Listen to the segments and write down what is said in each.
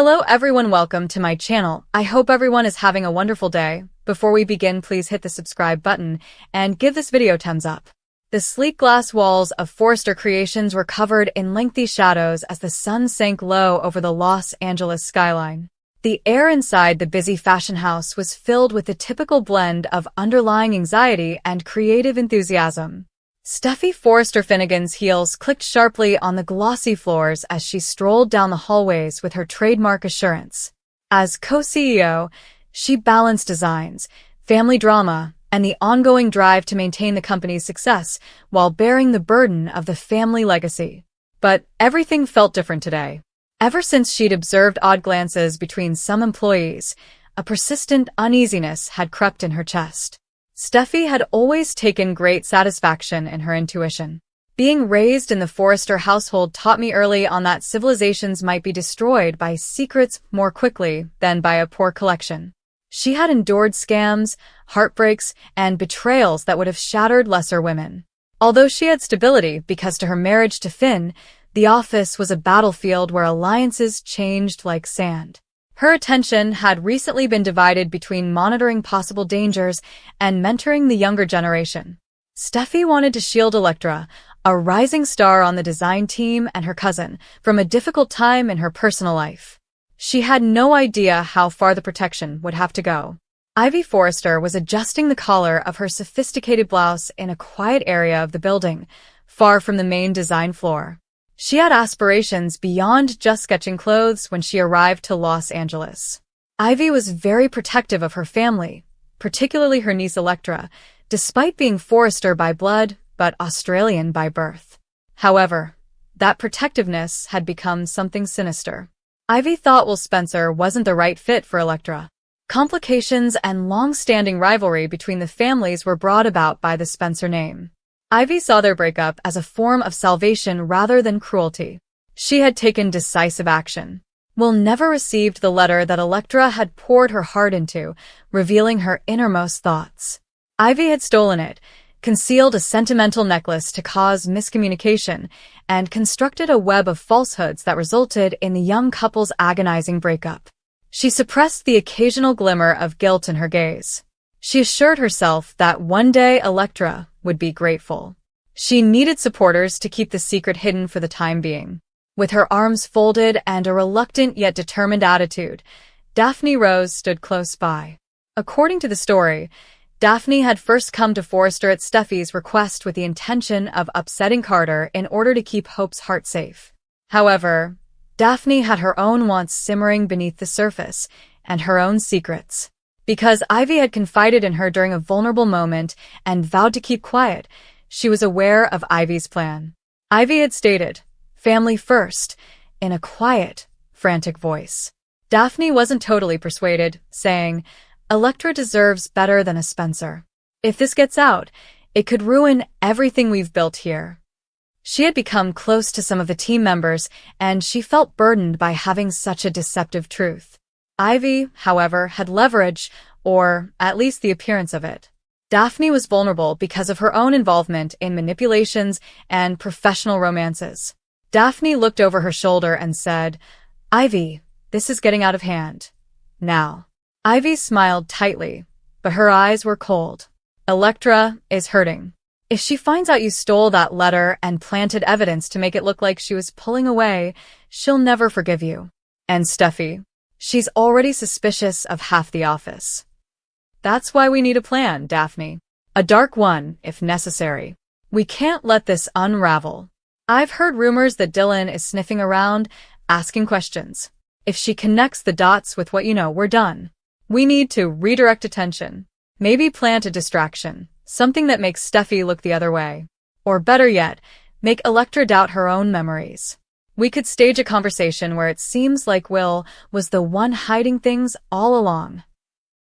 Hello everyone, welcome to my channel. I hope everyone is having a wonderful day. Before we begin, please hit the subscribe button and give this video a thumbs up. The sleek glass walls of Forrester Creations were covered in lengthy shadows as the sun sank low over the Los Angeles skyline. The air inside the busy fashion house was filled with the typical blend of underlying anxiety and creative enthusiasm. Steffi Forrester Finnegan's heels clicked sharply on the glossy floors as she strolled down the hallways with her trademark assurance. As co-CEO, she balanced designs, family drama, and the ongoing drive to maintain the company's success while bearing the burden of the family legacy. But everything felt different today. Ever since she'd observed odd glances between some employees, a persistent uneasiness had crept in her chest. Steffi had always taken great satisfaction in her intuition. Being raised in the Forrester household taught me early on that civilizations might be destroyed by secrets more quickly than by a poor collection. She had endured scams, heartbreaks, and betrayals that would have shattered lesser women. Although she had stability because to her marriage to Finn, the office was a battlefield where alliances changed like sand. Her attention had recently been divided between monitoring possible dangers and mentoring the younger generation. Steffi wanted to shield Elektra, a rising star on the design team, and her cousin, from a difficult time in her personal life. She had no idea how far the protection would have to go. Ivy Forrester was adjusting the collar of her sophisticated blouse in a quiet area of the building, far from the main design floor. She had aspirations beyond just sketching clothes when she arrived to Los Angeles. Ivy was very protective of her family, particularly her niece Elektra, despite being Forrester by blood but Australian by birth. However, that protectiveness had become something sinister. Ivy thought Will Spencer wasn't the right fit for Elektra. Complications and long-standing rivalry between the families were brought about by the Spencer name. Ivy saw their breakup as a form of salvation rather than cruelty. She had taken decisive action. Will never received the letter that Elektra had poured her heart into, revealing her innermost thoughts. Ivy had stolen it, concealed a sentimental necklace to cause miscommunication, and constructed a web of falsehoods that resulted in the young couple's agonizing breakup. She suppressed the occasional glimmer of guilt in her gaze. She assured herself that one day Elektra would be grateful. She needed supporters to keep the secret hidden for the time being. With her arms folded and a reluctant yet determined attitude, Daphne Rose stood close by. According to the story, Daphne had first come to Forrester at Steffi's request with the intention of upsetting Carter in order to keep Hope's heart safe. However, Daphne had her own wants simmering beneath the surface, and her own secrets. Because Ivy had confided in her during a vulnerable moment and vowed to keep quiet, she was aware of Ivy's plan. Ivy had stated, "Family first," in a quiet, frantic voice. Daphne wasn't totally persuaded, saying, "Elektra deserves better than a Spencer. If this gets out, it could ruin everything we've built here." She had become close to some of the team members, and she felt burdened by having such a deceptive truth. Ivy, however, had leverage, or at least the appearance of it. Daphne was vulnerable because of her own involvement in manipulations and professional romances. Daphne looked over her shoulder and said, "Ivy, this is getting out of hand. Now." Ivy smiled tightly, but her eyes were cold. "Elektra is hurting. If she finds out you stole that letter and planted evidence to make it look like she was pulling away, she'll never forgive you. And Steffi, she's already suspicious of half the office. That's why we need a plan, Daphne. A dark one, if necessary. We can't let this unravel. I've heard rumors that Dylan is sniffing around, asking questions. If she connects the dots with what you know, we're done. We need to redirect attention. Maybe plant a distraction, something that makes Steffi look the other way. Or better yet, make Elektra doubt her own memories. We could stage a conversation where it seems like Will was the one hiding things all along."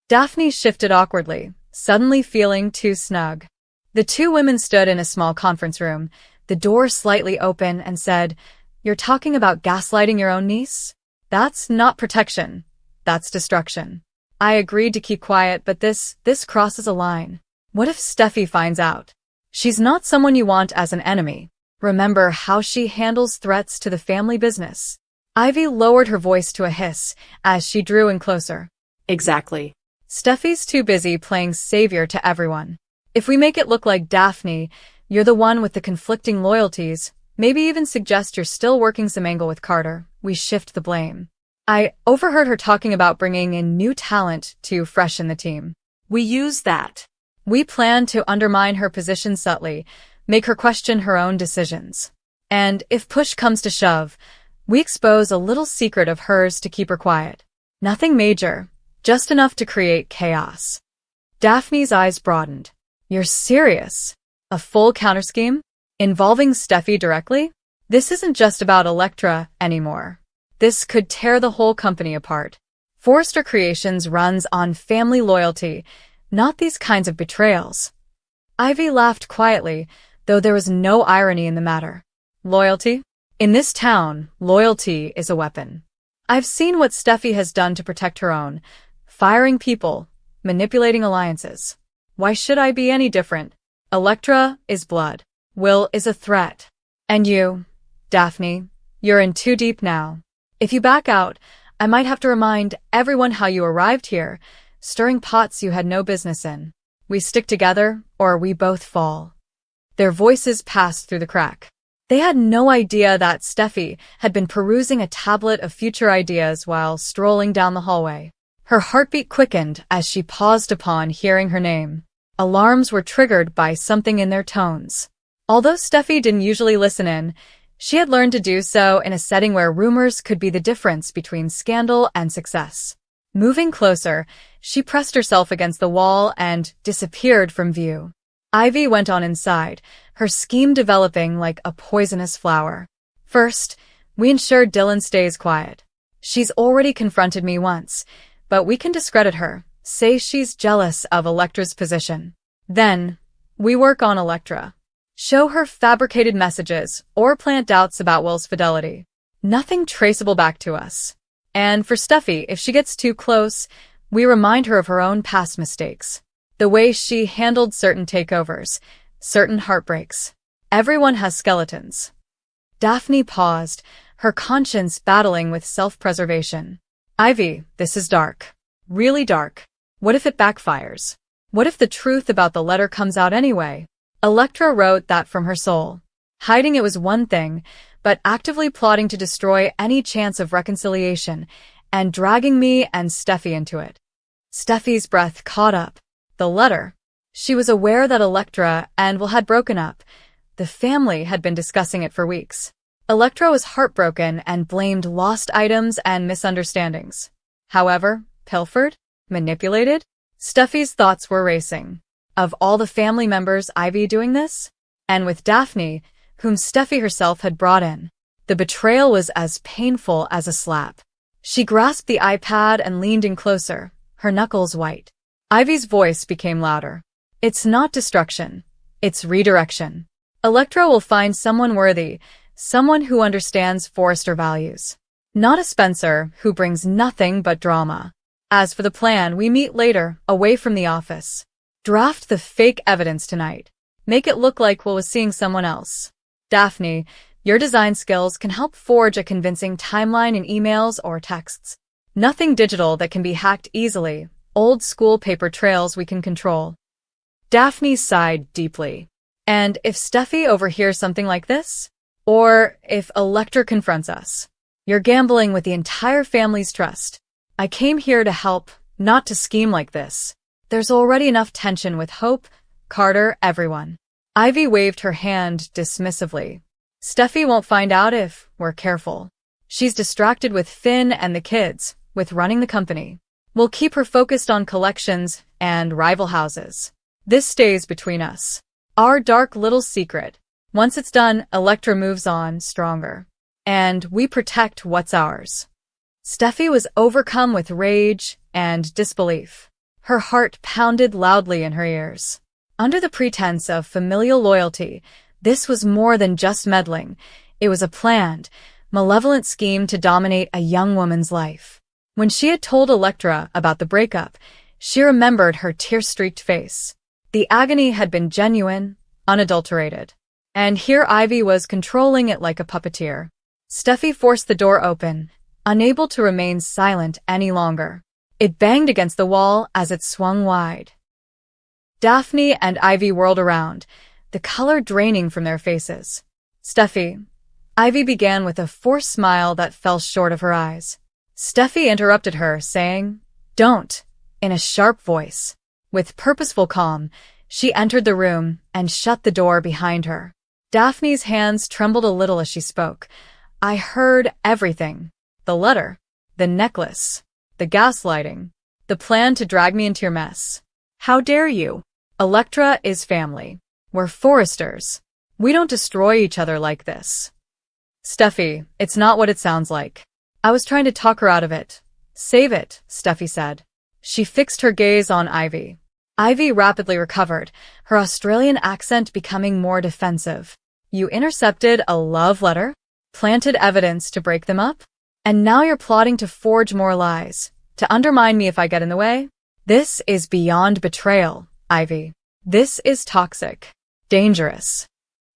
Daphne shifted awkwardly, suddenly feeling too snug. The two women stood in a small conference room, the door slightly open, and said, "You're talking about gaslighting your own niece? That's not protection. That's destruction." I agreed to keep quiet, but this crosses a line. What if Steffi finds out? She's not someone you want as an enemy. Remember how she handles threats to the family business. Ivy lowered her voice to a hiss as she drew in closer. Exactly. Steffi's too busy playing savior to everyone. If we make it look like Daphne, you're the one with the conflicting loyalties, maybe even suggest you're still working some angle with Carter, we shift the blame. I overheard her talking about bringing in new talent to freshen the team. We use that. We plan to undermine her position subtly, make her question her own decisions. And if push comes to shove, we expose a little secret of hers to keep her quiet. Nothing major, just enough to create chaos. Daphne's eyes broadened. You're serious? A full counterscheme? Involving Steffi directly? This isn't just about Elektra anymore. This could tear the whole company apart. Forrester Creations runs on family loyalty, not these kinds of betrayals. Ivy laughed quietly, though there was no irony in the matter. Loyalty? In this town, loyalty is a weapon. I've seen what Steffi has done to protect her own, firing people, manipulating alliances. Why should I be any different? Elektra is blood. Will is a threat. And you, Daphne, you're in too deep now. If you back out, I might have to remind everyone how you arrived here, stirring pots you had no business in. We stick together, or we both fall. Their voices passed through the crack. They had no idea that Steffi had been perusing a tablet of future ideas while strolling down the hallway. Her heartbeat quickened as she paused upon hearing her name. Alarms were triggered by something in their tones. Although Steffi didn't usually listen in, she had learned to do so in a setting where rumors could be the difference between scandal and success. Moving closer, she pressed herself against the wall and disappeared from view. Ivy went on inside, her scheme developing like a poisonous flower. First, we ensure Dylan stays quiet. She's already confronted me once, but we can discredit her, say she's jealous of Elektra's position. Then, we work on Elektra. Show her fabricated messages or plant doubts about Will's fidelity. Nothing traceable back to us. And for Steffi, if she gets too close, we remind her of her own past mistakes. The way she handled certain takeovers, certain heartbreaks. Everyone has skeletons. Daphne paused, her conscience battling with self-preservation. Ivy, this is dark. Really dark. What if it backfires? What if the truth about the letter comes out anyway? Elektra wrote that from her soul. Hiding it was one thing, but actively plotting to destroy any chance of reconciliation and dragging me and Steffi into it. Steffi's breath caught up. The letter. She was aware that Elektra and Will had broken up. The family had been discussing it for weeks. Elektra was heartbroken and blamed lost items and misunderstandings. However, pilfered? Manipulated? Steffi's thoughts were racing. Of all the family members Ivy doing this? And with Daphne, whom Steffi herself had brought in. The betrayal was as painful as a slap. She grasped the iPad and leaned in closer, her knuckles white. Ivy's voice became louder. It's not destruction. It's redirection. Elektra will find someone worthy, someone who understands Forrester values. Not a Spencer who brings nothing but drama. As for the plan, we meet later, away from the office. Draft the fake evidence tonight. Make it look like Will was seeing someone else. Daphne, your design skills can help forge a convincing timeline in emails or texts. Nothing digital that can be hacked easily. Old school paper trails we can control. Daphne sighed deeply. And if Steffi overhears something like this? Or if Elektra confronts us? You're gambling with the entire family's trust. I came here to help, not to scheme like this. There's already enough tension with Hope, Carter, everyone. Ivy waved her hand dismissively. Steffi won't find out if we're careful. She's distracted with Finn and the kids, with running the company. We'll keep her focused on collections and rival houses. This stays between us. Our dark little secret. Once it's done, Elektra moves on stronger. And we protect what's ours. Steffi was overcome with rage and disbelief. Her heart pounded loudly in her ears. Under the pretense of familial loyalty, this was more than just meddling. It was a planned, malevolent scheme to dominate a young woman's life. When she had told Elektra about the breakup, she remembered her tear-streaked face. The agony had been genuine, unadulterated. And here Ivy was controlling it like a puppeteer. Steffi forced the door open, unable to remain silent any longer. It banged against the wall as it swung wide. Daphne and Ivy whirled around, the color draining from their faces. Steffi. Ivy began with a forced smile that fell short of her eyes. Steffi interrupted her, saying, "Don't," in a sharp voice. With purposeful calm, she entered the room and shut the door behind her. Daphne's hands trembled a little as she spoke. "I heard everything. The letter, the necklace, the gaslighting, the plan to drag me into your mess. How dare you? Electra is family. We're Foresters. We don't destroy each other like this." "Steffi, it's not what it sounds like. I was trying to talk her out of it. Save it," Steffi said. She fixed her gaze on Ivy. Ivy rapidly recovered, her Australian accent becoming more defensive. "You intercepted a love letter? Planted evidence to break them up? And now you're plotting to forge more lies, to undermine me if I get in the way? This is beyond betrayal, Ivy. This is toxic. Dangerous.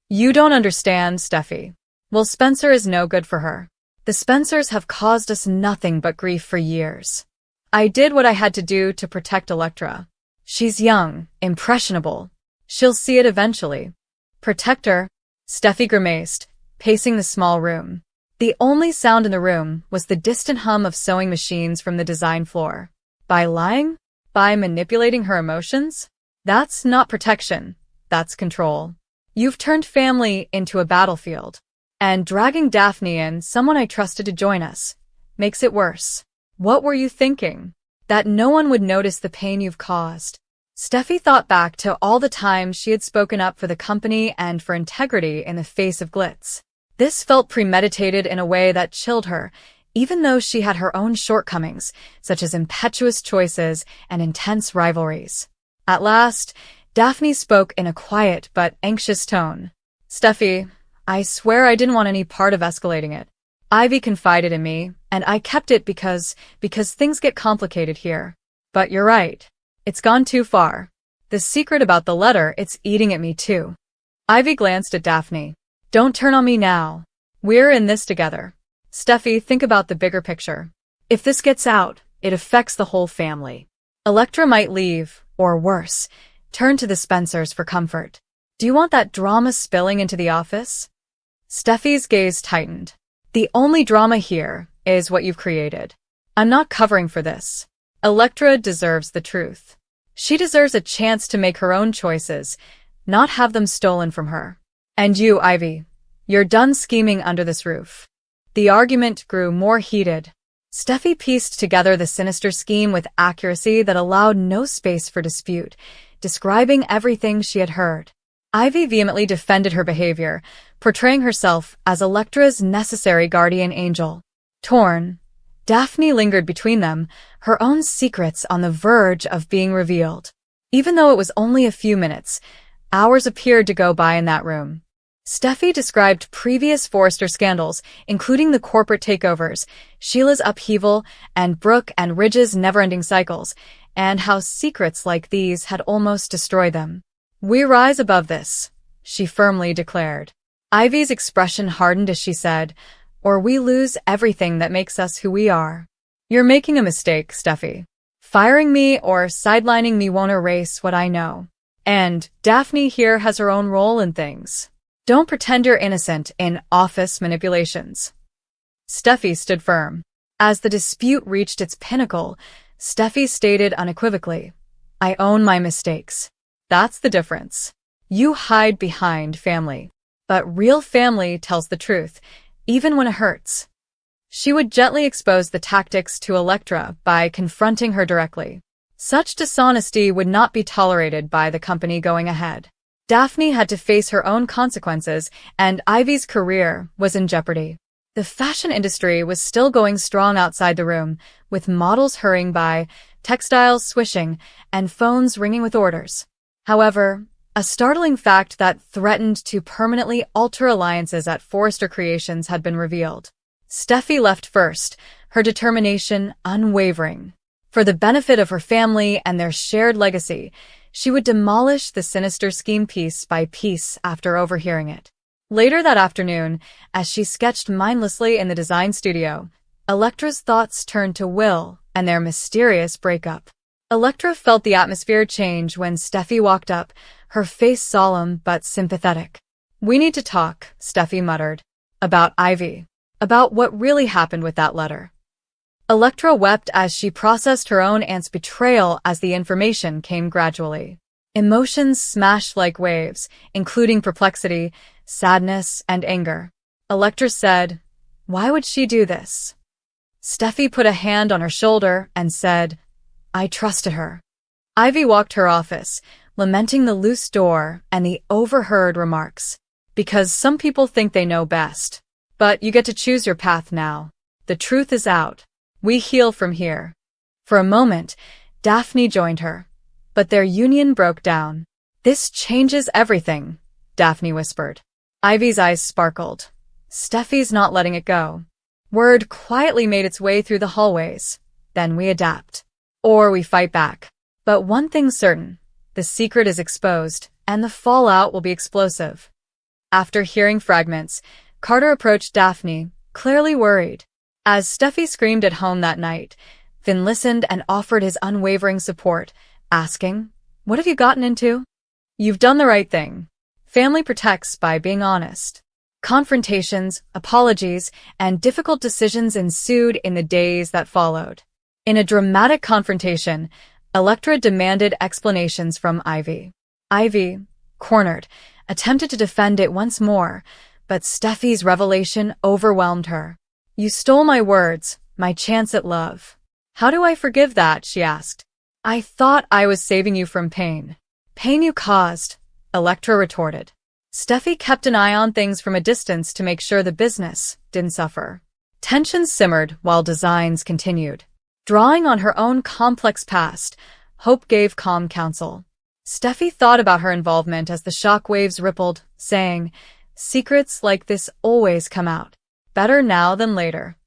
You don't understand, Steffi. Well, Spencer is no good for her. The Spencers have caused us nothing but grief for years. I did what I had to do to protect Electra. She's young, impressionable. She'll see it eventually. Protect her," Steffi grimaced, pacing the small room. The only sound in the room was the distant hum of sewing machines from the design floor. By lying? By manipulating her emotions? That's not protection. That's control. You've turned family into a battlefield. And dragging Daphne in, someone I trusted to join us, makes it worse. What were you thinking? That no one would notice the pain you've caused. Steffi thought back to all the times she had spoken up for the company and for integrity in the face of glitz. This felt premeditated in a way that chilled her, even though she had her own shortcomings, such as impetuous choices and intense rivalries. At last, Daphne spoke in a quiet but anxious tone. "Steffi, I swear I didn't want any part of escalating it. Ivy confided in me, and I kept it because things get complicated here. But you're right. It's gone too far. The secret about the letter, it's eating at me too." Ivy glanced at Daphne. "Don't turn on me now. We're in this together. Steffi, think about the bigger picture. If this gets out, it affects the whole family. Electra might leave, or worse, turn to the Spencers for comfort. Do you want that drama spilling into the office?" Steffi's gaze tightened. "The only drama here is what you've created. I'm not covering for this. Electra deserves the truth. She deserves a chance to make her own choices, not have them stolen from her. And you, Ivy, you're done scheming under this roof." The argument grew more heated. Steffi pieced together the sinister scheme with accuracy that allowed no space for dispute, describing everything she had heard. Ivy vehemently defended her behavior, portraying herself as Electra's necessary guardian angel. Torn, Daphne lingered between them, her own secrets on the verge of being revealed. Even though it was only a few minutes, hours appeared to go by in that room. Steffi described previous Forrester scandals, including the corporate takeovers, Sheila's upheaval, and Brooke and Ridge's never-ending cycles, and how secrets like these had almost destroyed them. "We rise above this," she firmly declared. Ivy's expression hardened as she said, "Or we lose everything that makes us who we are." "You're making a mistake, Steffi. Firing me or sidelining me won't erase what I know. And Daphne here has her own role in things. Don't pretend you're innocent in office manipulations." Steffi stood firm. As the dispute reached its pinnacle, Steffi stated unequivocally, "I own my mistakes. That's the difference. You hide behind family. But real family tells the truth, even when it hurts." She would gently expose the tactics to Electra by confronting her directly. Such dishonesty would not be tolerated by the company going ahead. Daphne had to face her own consequences, and Ivy's career was in jeopardy. The fashion industry was still going strong outside the room, with models hurrying by, textiles swishing, and phones ringing with orders. However, a startling fact that threatened to permanently alter alliances at Forrester Creations had been revealed. Steffi left first, her determination unwavering. For the benefit of her family and their shared legacy, she would demolish the sinister scheme piece by piece after overhearing it. Later that afternoon, as she sketched mindlessly in the design studio, Electra's thoughts turned to Will and their mysterious breakup. Electra felt the atmosphere change when Steffi walked up, her face solemn but sympathetic. "We need to talk," Steffi muttered. "About Ivy. About what really happened with that letter." Electra wept as she processed her own aunt's betrayal as the information came gradually. Emotions smashed like waves, including perplexity, sadness, and anger. Electra said, "Why would she do this?" Steffi put a hand on her shoulder and said, "I trusted her." Ivy walked her office, lamenting the loose door and the overheard remarks. "Because some people think they know best. But you get to choose your path now. The truth is out. We heal from here." For a moment, Daphne joined her, but their union broke down. "This changes everything," Daphne whispered. Ivy's eyes sparkled. "Steffi's not letting it go." Word quietly made its way through the hallways. "Then we adapt. Or we fight back. But one thing's certain. The secret is exposed, and the fallout will be explosive." After hearing fragments, Carter approached Daphne, clearly worried. As Steffi screamed at home that night, Finn listened and offered his unwavering support, asking, "What have you gotten into?" "You've done the right thing. Family protects by being honest." Confrontations, apologies, and difficult decisions ensued in the days that followed. In a dramatic confrontation, Electra demanded explanations from Ivy. Ivy, cornered, attempted to defend it once more, but Steffi's revelation overwhelmed her. "You stole my words, my chance at love." "How do I forgive that?" she asked. "I thought I was saving you from pain." "Pain you caused," Electra retorted. Steffi kept an eye on things from a distance to make sure the business didn't suffer. Tensions simmered while designs continued. Drawing on her own complex past, Hope gave calm counsel. Steffi thought about her involvement as the shock waves rippled, saying, "Secrets like this always come out. Better now than later."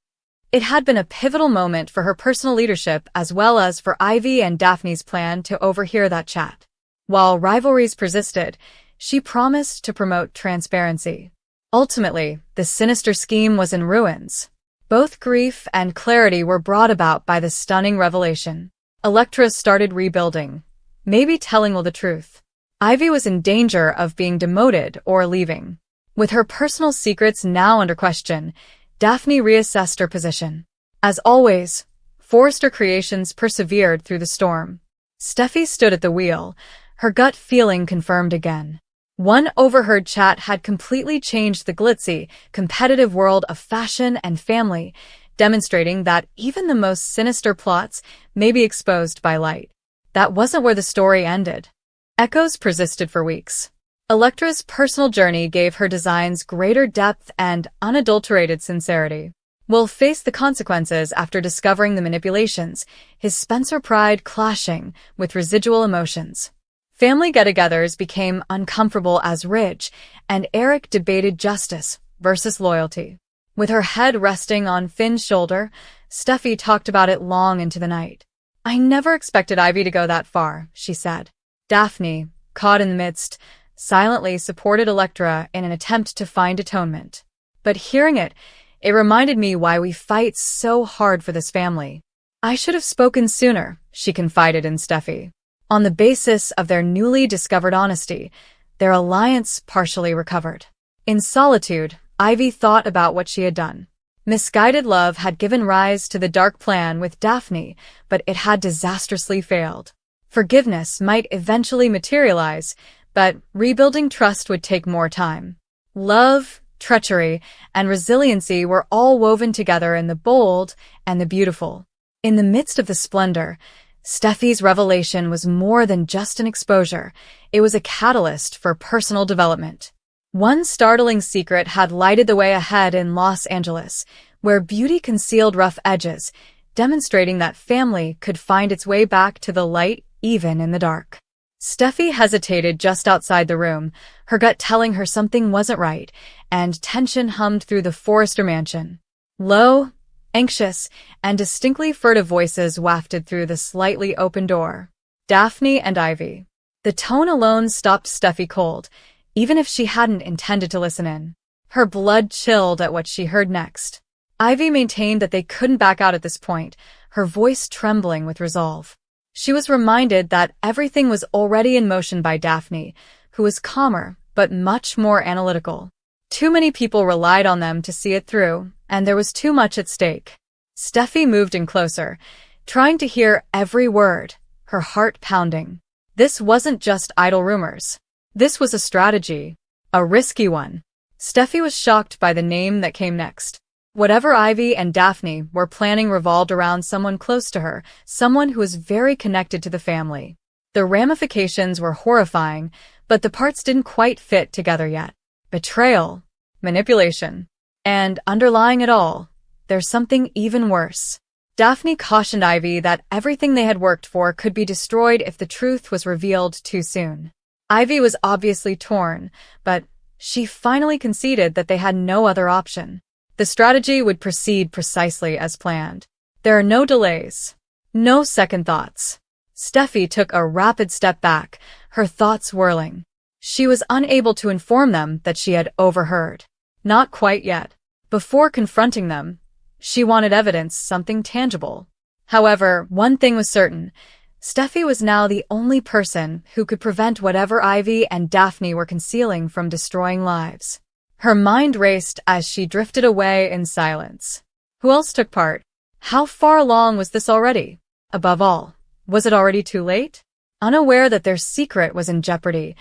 It had been a pivotal moment for her personal leadership as well as for Ivy and Daphne's plan to overhear that chat. While rivalries persisted, she promised to promote transparency. Ultimately, the sinister scheme was in ruins. Both grief and clarity were brought about by the stunning revelation. Electra started rebuilding, maybe telling Will the truth. Ivy was in danger of being demoted or leaving. With her personal secrets now under question, Daphne reassessed her position. As always, Forrester Creations persevered through the storm. Steffi stood at the wheel, her gut feeling confirmed again. One overheard chat had completely changed the glitzy, competitive world of fashion and family, demonstrating that even the most sinister plots may be exposed by light. That wasn't where the story ended. Echoes persisted for weeks. Electra's personal journey gave her designs greater depth and unadulterated sincerity. Will faced the consequences after discovering the manipulations, his Spencer pride clashing with residual emotions. Family get-togethers became uncomfortable as Ridge and Eric debated justice versus loyalty. With her head resting on Finn's shoulder, Steffi talked about it long into the night. "I never expected Ivy to go that far," she said. Daphne, caught in the midst, silently supported Electra in an attempt to find atonement. "But hearing it, it reminded me why we fight so hard for this family. I should have spoken sooner," she confided in Steffi. On the basis of their newly discovered honesty, their alliance partially recovered. In solitude, Ivy thought about what she had done. Misguided love had given rise to the dark plan with Daphne, but it had disastrously failed. Forgiveness might eventually materialize, but rebuilding trust would take more time. Love, treachery, and resiliency were all woven together in the bold and the beautiful. In the midst of the splendor, Steffi's revelation was more than just an exposure. It was a catalyst for personal development. One startling secret had lighted the way ahead in Los Angeles, where beauty concealed rough edges, demonstrating that family could find its way back to the light even in the dark. Steffi hesitated just outside the room, her gut telling her something wasn't right, and tension hummed through the Forrester mansion. Low, anxious, and distinctly furtive voices wafted through the slightly open door. Daphne and Ivy. The tone alone stopped Steffi cold, even if she hadn't intended to listen in. Her blood chilled at what she heard next. Ivy maintained that they couldn't back out at this point, her voice trembling with resolve. She was reminded that everything was already in motion by Daphne, who was calmer but much more analytical. Too many people relied on them to see it through, and there was too much at stake. Steffi moved in closer, trying to hear every word, her heart pounding. This wasn't just idle rumors. This was a strategy, a risky one. Steffi was shocked by the name that came next. Whatever Ivy and Daphne were planning revolved around someone close to her, someone who was very connected to the family. The ramifications were horrifying, but the parts didn't quite fit together yet. Betrayal, manipulation, and underlying it all, there's something even worse. Daphne cautioned Ivy that everything they had worked for could be destroyed if the truth was revealed too soon. Ivy was obviously torn, but she finally conceded that they had no other option. The strategy would proceed precisely as planned. There are no delays, no second thoughts. Steffi took a rapid step back, her thoughts whirling. She was unable to inform them that she had overheard. Not quite yet. Before confronting them, she wanted evidence, something tangible. However, one thing was certain. Steffi was now the only person who could prevent whatever Ivy and Daphne were concealing from destroying lives. Her mind raced as she drifted away in silence. Who else took part? How far along was this already? Above all, was it already too late? Unaware that their secret was in jeopardy,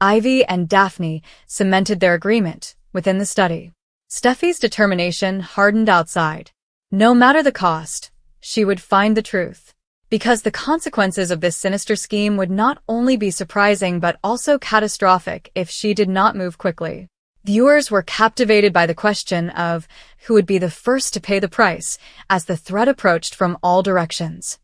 Ivy and Daphne cemented their agreement within the study. Steffi's determination hardened outside. No matter the cost, she would find the truth. Because the consequences of this sinister scheme would not only be surprising but also catastrophic if she did not move quickly. Viewers were captivated by the question of who would be the first to pay the price as the threat approached from all directions.